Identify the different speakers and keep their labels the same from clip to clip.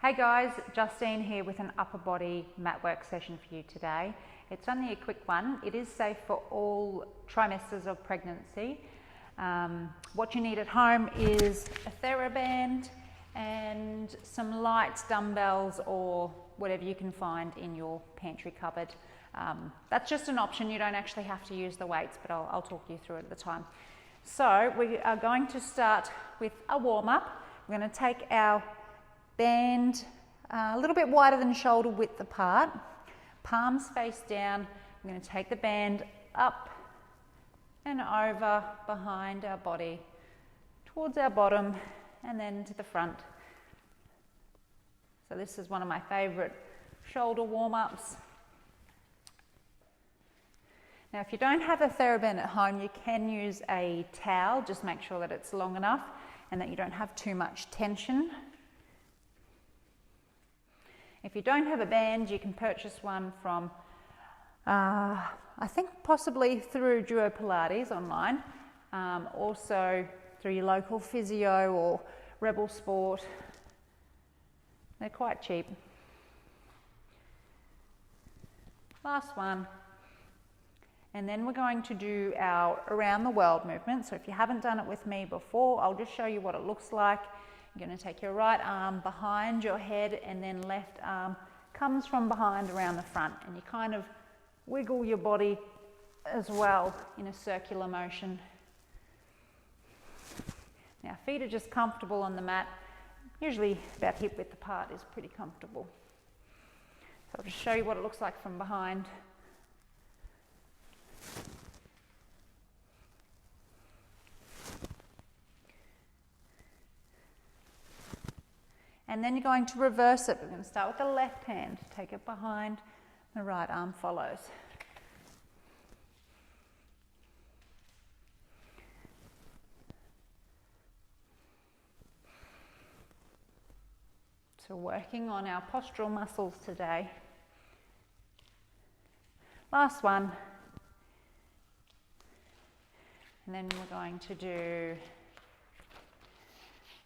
Speaker 1: Hey guys, Justine here with an upper body mat work session for you today. It's only a quick one. It is safe for all trimesters of pregnancy. What you need at home is a TheraBand and some light dumbbells or whatever you can find in your pantry cupboard. That's just an option. You don't actually have to use the weights, but I'll talk you through it at the time. So we are going to start with a warm-up. We're going to take our band a little bit wider than shoulder width apart, palms face down. I'm going to take the band up and over behind our body, towards our bottom and then to the front. So this is one of my favourite shoulder warm-ups. Now if you don't have a TheraBand at home, you can use a towel. Just make sure that it's long enough and that you don't have too much tension. If you don't have a band, you can purchase one from, I think possibly through Duo Pilates online, also through your local physio or Rebel Sport. They're quite cheap. Last one. And then we're going to do our around the world movement. So if you haven't done it with me before, I'll just show you what it looks like. You're going to take your right arm behind your head and then left arm comes from behind around the front, and you kind of wiggle your body as well in a circular motion. Now feet are just comfortable on the mat, usually about hip width apart is pretty comfortable. So I'll just show you what it looks like from behind. And then you're going to reverse it. We're going to start with the left hand, take it behind, the right arm follows. So working on our postural muscles today. Last one. And then we're going to do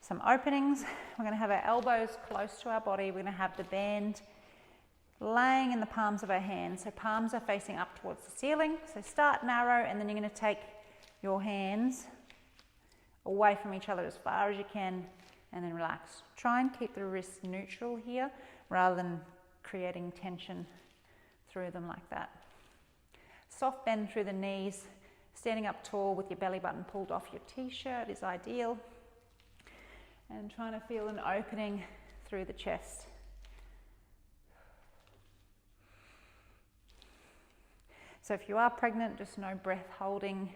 Speaker 1: some openings. We're going to have our elbows close to our body. We're going to have the band laying in the palms of our hands. So palms are facing up towards the ceiling. So start narrow, and then you're going to take your hands away from each other as far as you can, and then relax. Try and keep the wrists neutral here rather than creating tension through them like that. Soft bend through the knees. Standing up tall with your belly button pulled off your t-shirt is ideal. And trying to feel an opening through the chest. So if you are pregnant, just no breath holding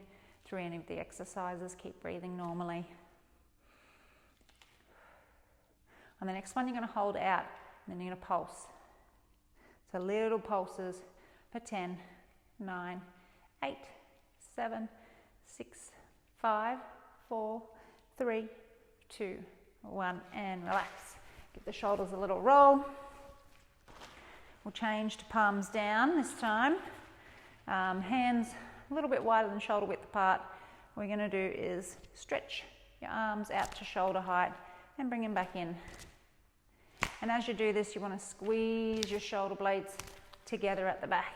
Speaker 1: through any of the exercises. Keep breathing normally. On the next one, you're going to hold out, and then you're going to pulse. So little pulses for 10, 9, 8, 7, 6, 5, 4, 3, 2, 1, and relax. Give the shoulders a little roll. We'll change to palms down this time. Hands a little bit wider than shoulder width apart. What we're going to do is stretch your arms out to shoulder height and bring them back in. And as you do this, you want to squeeze your shoulder blades together at the back.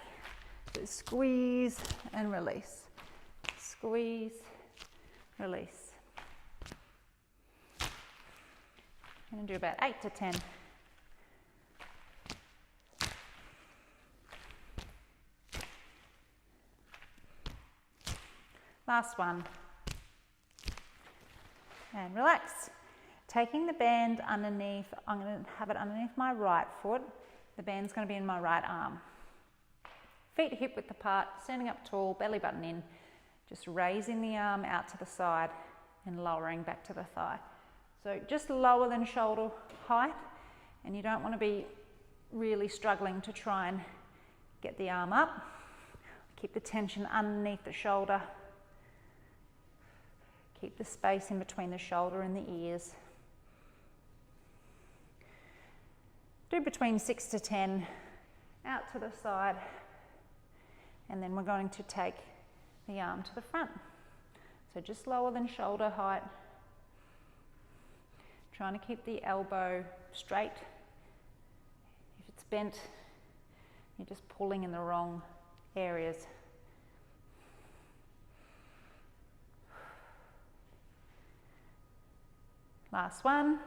Speaker 1: So squeeze and release. Squeeze, release. I'm going to do about 8 to 10. Last one. And relax. Taking the band underneath, I'm going to have it underneath my right foot. The band's going to be in my right arm. Feet hip width apart, standing up tall, belly button in. Just raising the arm out to the side and lowering back to the thigh. So just lower than shoulder height, and you don't want to be really struggling to try and get the arm up. Keep the tension underneath the shoulder. Keep the space in between the shoulder and the ears. Do between 6 to 10 out to the side, and then we're going to take the arm to the front. So just lower than shoulder height. Trying to keep the elbow straight bent, you're just pulling in the wrong areas. Last one.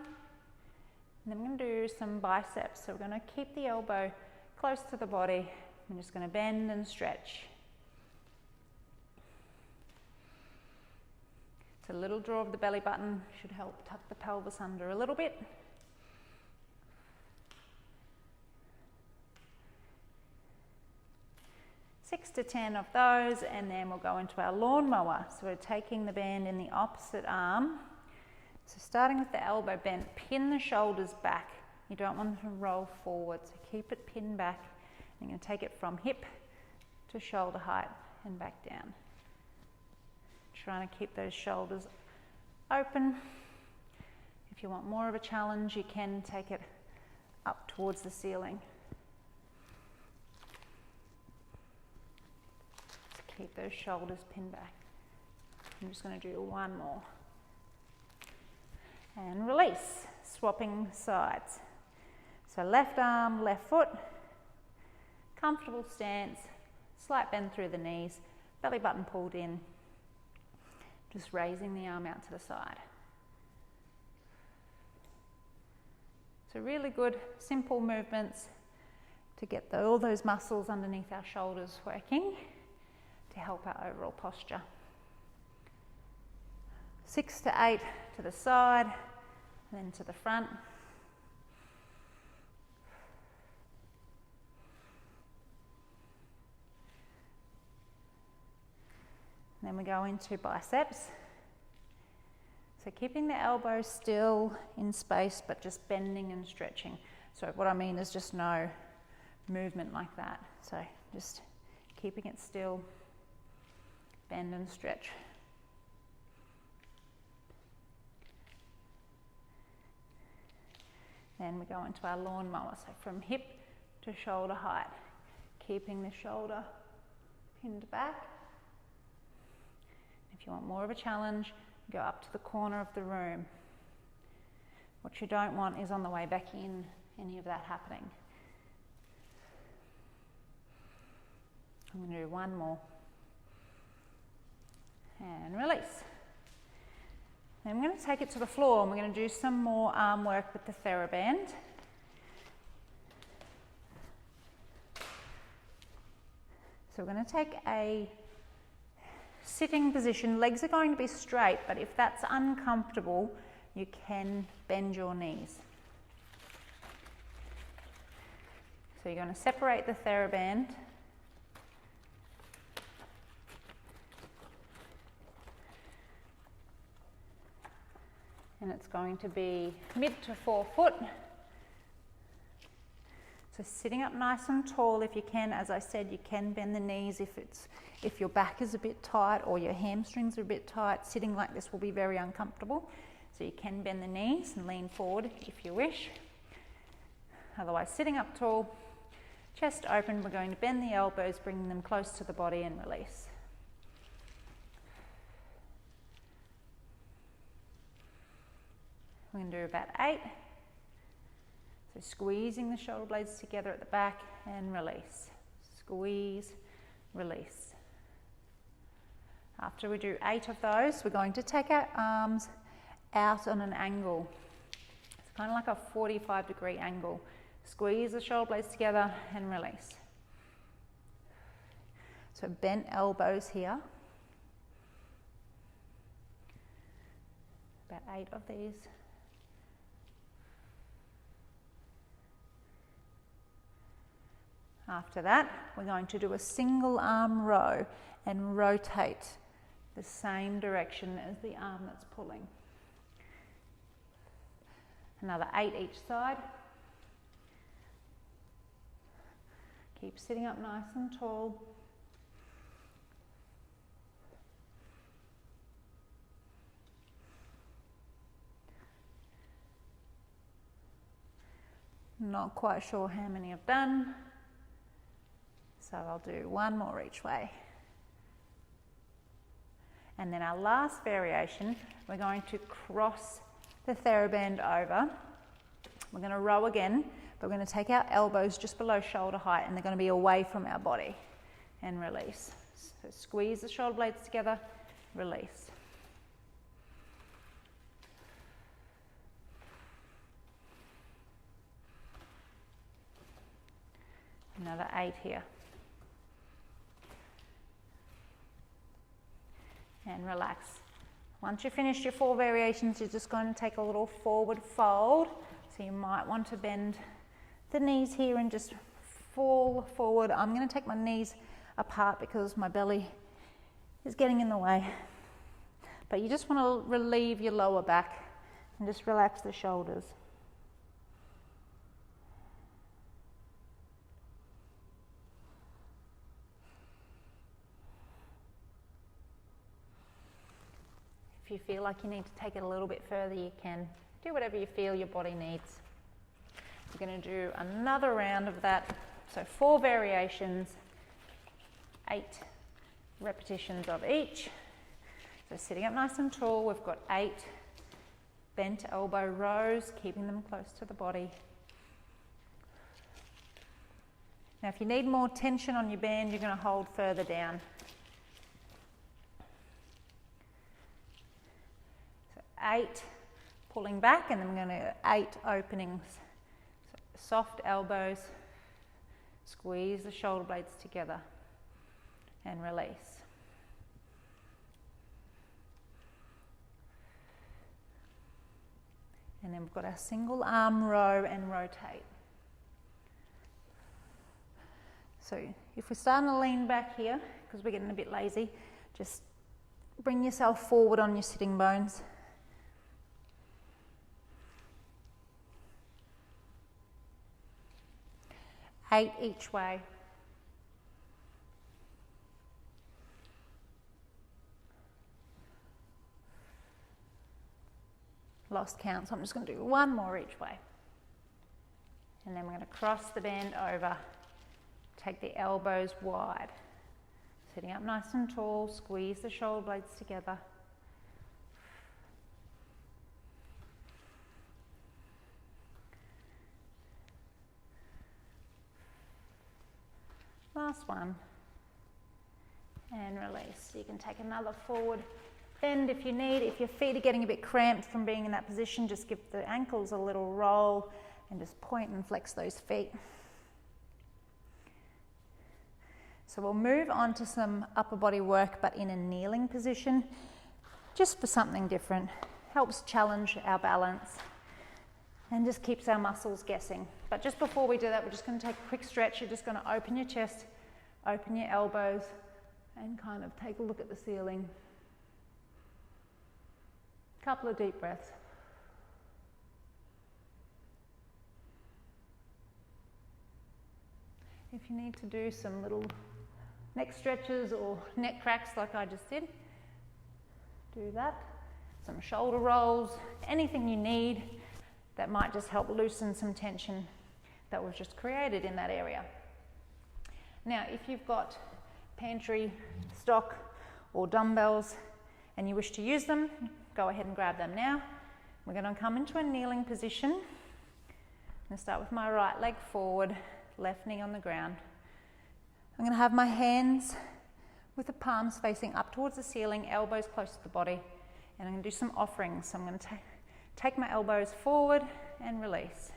Speaker 1: And then we're going to do some biceps. So we're going to keep the elbow close to the body. I'm just going to bend and stretch. It's a little draw of the belly button, should help tuck the pelvis under a little bit. Six to 10 of those, and then we'll go into our lawnmower. So we're taking the band in the opposite arm. So starting with the elbow bent, pin the shoulders back. You don't want them to roll forward, so keep it pinned back. You're going to take it from hip to shoulder height and back down. Trying to keep those shoulders open. If you want more of a challenge, you can take it up towards the ceiling. So keep those shoulders pinned back. I'm just going to do one more. And release, swapping sides. So left arm, left foot, comfortable stance, slight bend through the knees, belly button pulled in, just raising the arm out to the side. So really good, simple movements to get all those muscles underneath our shoulders working to help our overall posture. 6 to 8 to the side, and then to the front. And then we go into biceps. So keeping the elbows still in space, but just bending and stretching. So what I mean is just no movement like that. So just keeping it still, bend and stretch. Then we go into our lawnmower. So from hip to shoulder height, keeping the shoulder pinned back. If you want more of a challenge, go up to the corner of the room. What you don't want is on the way back in, any of that happening. I'm going to do one more. And release. Then I'm going to take it to the floor and we're going to do some more arm work with the TheraBand. So we're going to take a sitting position. Legs are going to be straight, but if that's uncomfortable, you can bend your knees. So you're going to separate the TheraBand. And it's going to be mid to forefoot. So sitting up nice and tall if you can. As I said, you can bend the knees if your back is a bit tight or your hamstrings are a bit tight. Sitting like this will be very uncomfortable. So you can bend the knees and lean forward if you wish. Otherwise, sitting up tall, chest open, we're going to bend the elbows, bringing them close to the body and release. We're going to do about 8. So squeezing the shoulder blades together at the back and release. Squeeze, release. After we do 8 of those, we're going to take our arms out on an angle. It's kind of like a 45-degree angle. Squeeze the shoulder blades together and release. So bent elbows here. About 8 of these. After that, we're going to do a single arm row and rotate the same direction as the arm that's pulling. Another 8 each side. Keep sitting up nice and tall. Not quite sure how many I've done. So I'll do one more each way. And then our last variation, we're going to cross the TheraBand over. We're going to row again, but we're going to take our elbows just below shoulder height and they're going to be away from our body and release. So squeeze the shoulder blades together, release. Another 8 here. And relax. Once you've finished your 4 variations, you're just going to take a little forward fold. So you might want to bend the knees here and just fall forward. I'm going to take my knees apart because my belly is getting in the way. But you just want to relieve your lower back and just relax the shoulders. If you feel like you need to take it a little bit further, you can. Do whatever you feel your body needs. We're going to do another round of that. So 4 variations, 8 repetitions of each. So sitting up nice and tall, we've got 8 bent elbow rows, keeping them close to the body. Now if you need more tension on your band, you're going to hold further down. 8 pulling back, and then we're going to 8 openings. So soft elbows, squeeze the shoulder blades together and release. And then we've got our single arm row and rotate. So if we're starting to lean back here, because we're getting a bit lazy, just bring yourself forward on your sitting bones. 8 each way. Lost count, so I'm just going to do 1 more each way. And then we're going to cross the band over, take the elbows wide. Sitting up nice and tall, squeeze the shoulder blades together. Last one, and release. You can take another forward bend if you need. If your feet are getting a bit cramped from being in that position, just give the ankles a little roll and just point and flex those feet. So we'll move on to some upper body work, but in a kneeling position, just for something different. Helps challenge our balance and just keeps our muscles guessing. But just before we do that, we're just going to take a quick stretch. You're just going to open your chest, open your elbows, and kind of take a look at the ceiling. Couple of deep breaths. If you need to do some little neck stretches or neck cracks like I just did, do that. Some shoulder rolls, anything you need that might just help loosen some tension that we've just created in that area. Now, if you've got pantry stock or dumbbells and you wish to use them, go ahead and grab them now. We're going to come into a kneeling position. I'm going to start with my right leg forward, left knee on the ground. I'm going to have my hands with the palms facing up towards the ceiling, elbows close to the body, and I'm going to do some offerings. So I'm going to take my elbows forward and release.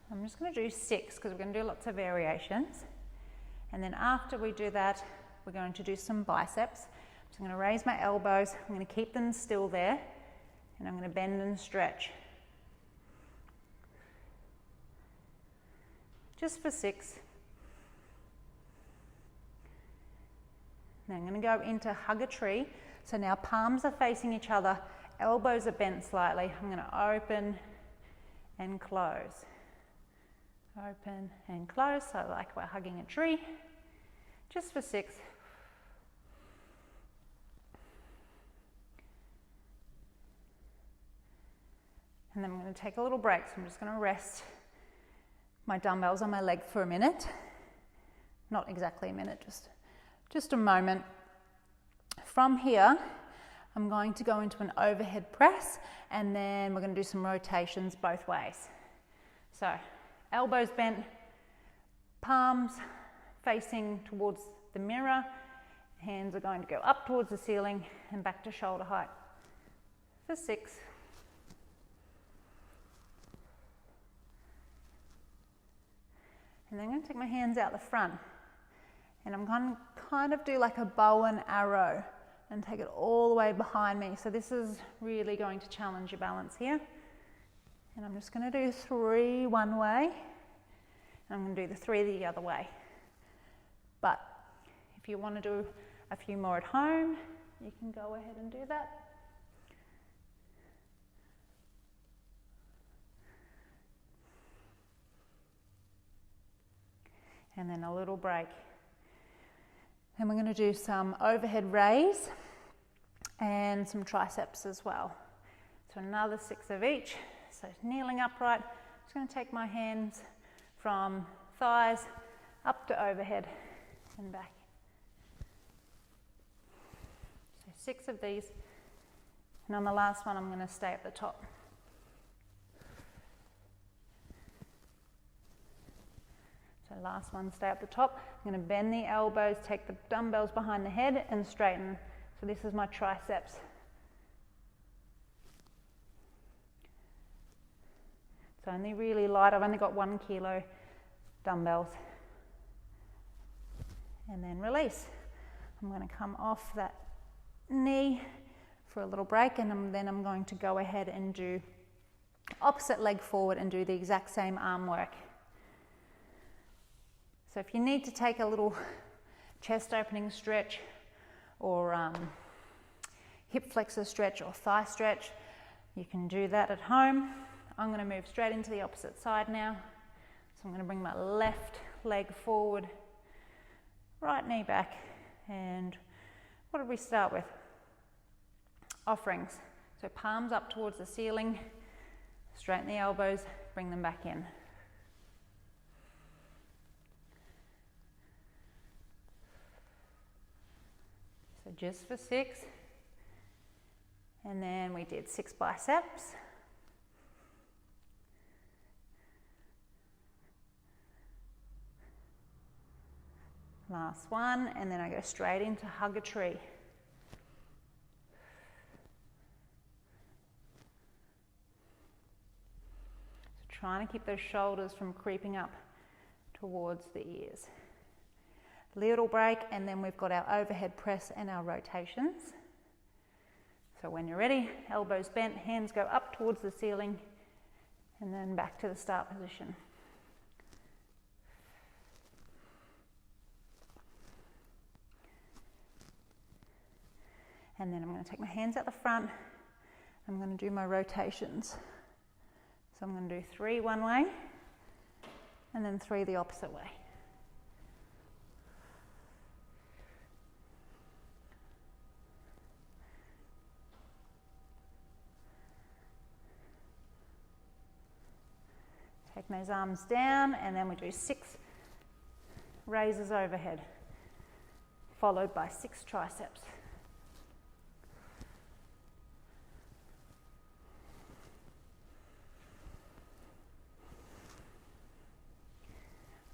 Speaker 1: I'm just going to do 6 because we're going to do lots of variations. And then after we do that, we're going to do some biceps. So I'm going to raise my elbows, I'm going to keep them still there, and I'm going to bend and stretch. Just for 6. Now I'm going to go into hug a tree. So now palms are facing each other, elbows are bent slightly. I'm going to open and close. Open and close, so like we're hugging a tree. Just for 6. And then I'm going to take a little break, so I'm just going to rest my dumbbells on my leg for a minute. Not exactly a minute, just a moment. From here, I'm going to go into an overhead press, and then we're going to do some rotations both ways. So elbows bent, palms facing towards the mirror, hands are going to go up towards the ceiling and back to shoulder height for 6. And then I'm going to take my hands out the front, and I'm going to kind of do like a bow and arrow and take it all the way behind me. So this is really going to challenge your balance here. And I'm just going to do 3 one way, and I'm going to do the 3 the other way. But if you want to do a few more at home, you can go ahead and do that. And then a little break. And we're going to do some overhead raise and some triceps as well. So another 6 of each. So kneeling upright, I'm just going to take my hands from thighs up to overhead and back. So 6 of these. And on the last one, I'm going to stay at the top. So last one, stay at the top. I'm going to bend the elbows, take the dumbbells behind the head and straighten. So this is my triceps. It's only really light. I've only got 1 kilo dumbbells. And then release. I'm going to come off that knee for a little break, and then I'm going to go ahead and do opposite leg forward and do the exact same arm work. So if you need to take a little chest opening stretch or hip flexor stretch or thigh stretch, you can do that at home. I'm going to move straight into the opposite side now. So I'm going to bring my left leg forward, right knee back, and what did we start with? Offerings. So palms up towards the ceiling, straighten the elbows, bring them back in. So just for 6, and then we did 6 biceps. Last one, and then I go straight into hug a tree. So trying to keep those shoulders from creeping up towards the ears. Little break, and then we've got our overhead press and our rotations. So when you're ready, elbows bent, hands go up towards the ceiling, and then back to the start position. And then I'm going to take my hands out the front. I'm going to do my rotations. So I'm going to do 3 one way, and then 3 the opposite way. Take those arms down, and then we do 6 raises overhead, followed by 6 triceps.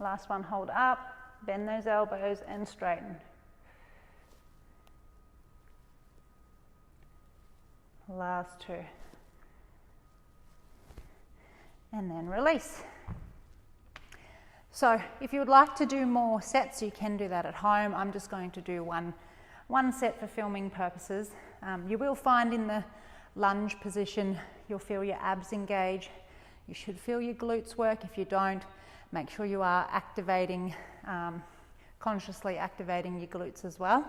Speaker 1: Last one, hold up, bend those elbows and straighten. Last 2. And then release. So if you would like to do more sets, you can do that at home. I'm just going to do one set for filming purposes. You will find in the lunge position, you'll feel your abs engage. You should feel your glutes work. If you don't, make sure you are activating, consciously activating your glutes as well.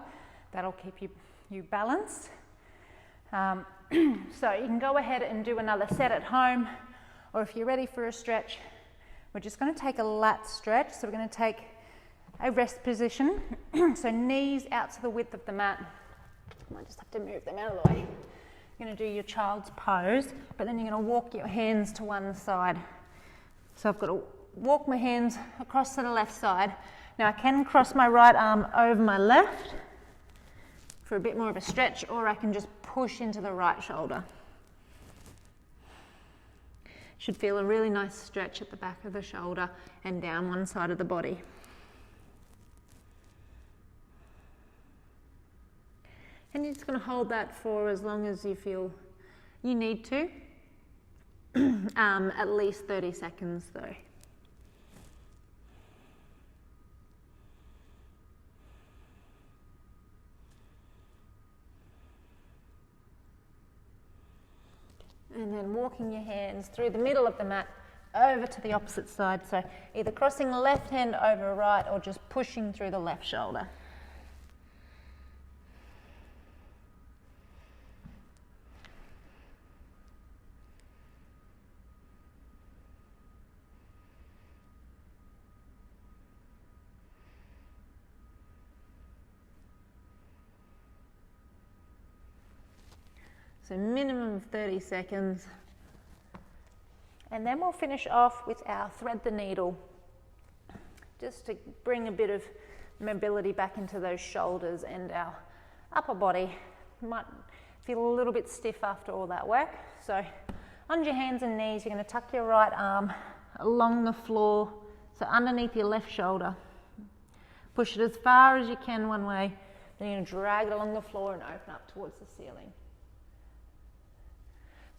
Speaker 1: That'll keep you balanced. So you can go ahead and do another set at home, or if you're ready for a stretch, we're just going to take a lat stretch. So we're going to take a rest position. So knees out to the width of the mat. I might just have to move them out of the way. You're going to do your child's pose, but then you're going to walk your hands to one side. So I've got to walk my hands across to the left side. Now I can cross my right arm over my left,
Speaker 2: for a bit more of a stretch, or I can just push into the right shoulder. Should feel a really nice stretch at the back of the shoulder and down one side of the body. And you're just going to hold that for as long as you feel you need to, at least 30 seconds though. And then walking your hands through the middle of the mat over to the opposite side. So either crossing the left hand over right or just pushing through the left shoulder. So minimum of 30 seconds. And then we'll finish off with our thread the needle, just to bring a bit of mobility back into those shoulders and our upper body. Might feel a little bit stiff after all that work. So on your hands and knees, you're going to tuck your right arm along the floor, so underneath your left shoulder. Push it as far as you can one way, then you're going to drag it along the floor and open up towards the ceiling.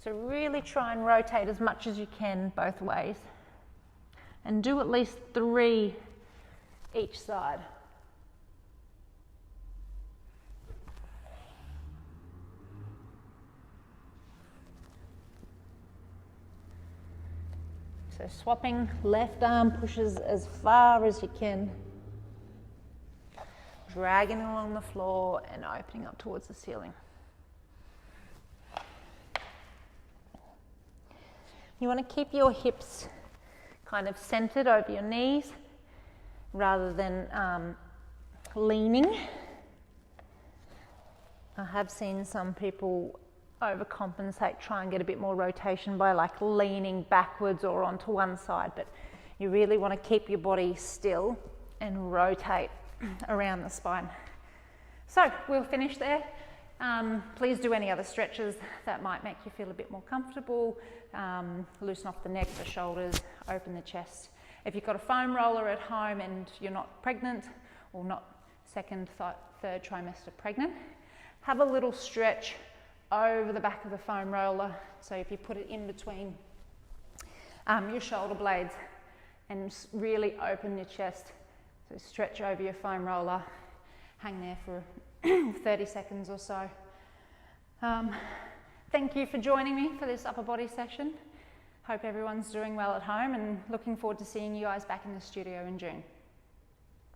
Speaker 2: So really try and rotate as much as you can both ways. And do at least 3 each side. So swapping, left arm pushes as far as you can. Dragging along the floor and opening up towards the ceiling. You want to keep your hips kind of centered over your knees rather than leaning. I have seen some people overcompensate, try and get a bit more rotation by like leaning backwards or onto one side, but you really want to keep your body still and rotate around the spine. So we'll finish there. Please do any other stretches that might make you feel a bit more comfortable. Loosen off the neck, the shoulders, open the chest. If you've got a foam roller at home and you're not pregnant or not second, third trimester pregnant, have a little stretch over the back of the foam roller. So if you put it in between your shoulder blades and really open your chest, so stretch over your foam roller, hang there for 30 seconds or so. Thank you for joining me for this upper body session. Hope everyone's doing well at home and looking forward to seeing you guys back in the studio in June.